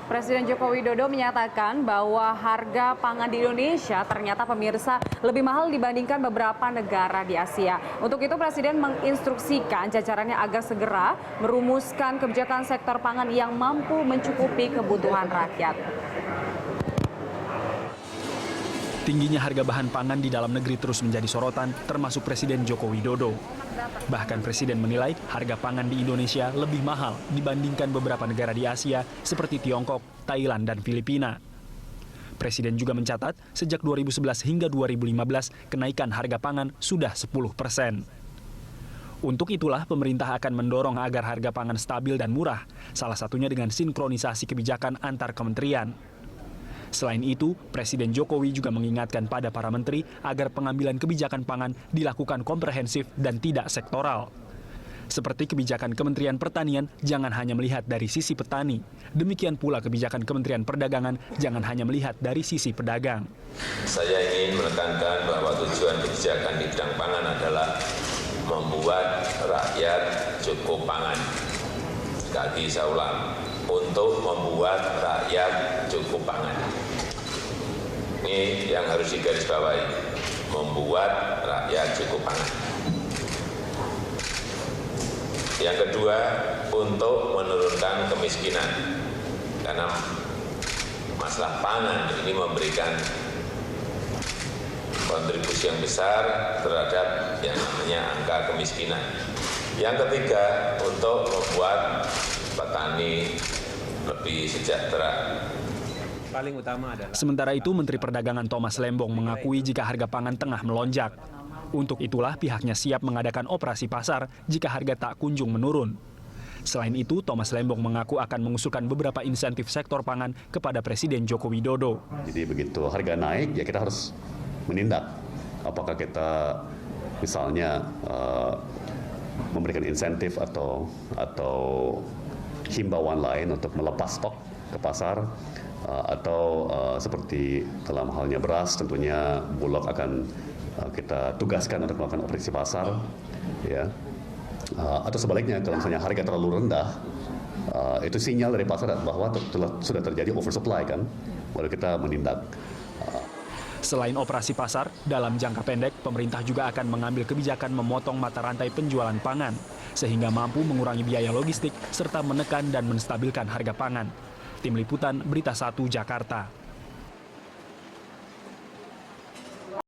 Presiden Joko Widodo menyatakan bahwa harga pangan di Indonesia ternyata pemirsa lebih mahal dibandingkan beberapa negara di Asia. Untuk itu Presiden menginstruksikan jajarannya agar segera merumuskan kebijakan sektor pangan yang mampu mencukupi kebutuhan rakyat. Tingginya harga bahan pangan di dalam negeri terus menjadi sorotan, termasuk Presiden Joko Widodo. Bahkan Presiden menilai harga pangan di Indonesia lebih mahal dibandingkan beberapa negara di Asia seperti Tiongkok, Thailand, dan Filipina. Presiden juga mencatat sejak 2011 hingga 2015 kenaikan harga pangan sudah 10%. Untuk itulah pemerintah akan mendorong agar harga pangan stabil dan murah, salah satunya dengan sinkronisasi kebijakan antar kementerian. Selain itu, Presiden Jokowi juga mengingatkan pada para menteri agar pengambilan kebijakan pangan dilakukan komprehensif dan tidak sektoral. Seperti kebijakan Kementerian Pertanian, jangan hanya melihat dari sisi petani. Demikian pula kebijakan Kementerian Perdagangan, jangan hanya melihat dari sisi pedagang. Saya ingin menekankan bahwa tujuan kebijakan di bidang pangan adalah membuat rakyat cukup pangan. Sekali lagi saya ulang, untuk membuat rakyat cukup pangan. Ini yang harus digarisbawahi, membuat rakyat cukup pangan. Yang kedua, untuk menurunkan kemiskinan. Karena masalah pangan ini memberikan kontribusi yang besar terhadap yang namanya angka kemiskinan. Yang ketiga, untuk membuat petani lebih sejahtera. Paling utama adalah. Sementara itu, Menteri Perdagangan Thomas Lembong mengakui jika harga pangan tengah melonjak. Untuk itulah pihaknya siap mengadakan operasi pasar jika harga tak kunjung menurun. Selain itu, Thomas Lembong mengaku akan mengusulkan beberapa insentif sektor pangan kepada Presiden Joko Widodo. Jadi begitu harga naik, ya kita harus menindak. Apakah kita misalnya memberikan insentif atau himbauan lain untuk melepas stok ke pasar, atau seperti dalam halnya beras, tentunya Bulog akan kita tugaskan untuk melakukan operasi pasar, ya. Atau sebaliknya, kalau misalnya harga terlalu rendah, itu sinyal dari pasar bahwa sudah terjadi oversupply kan, baru kita menindak. Selain operasi pasar, dalam jangka pendek, pemerintah juga akan mengambil kebijakan memotong mata rantai penjualan pangan, sehingga mampu mengurangi biaya logistik serta menekan dan menstabilkan harga pangan. Tim Liputan, Berita 1, Jakarta.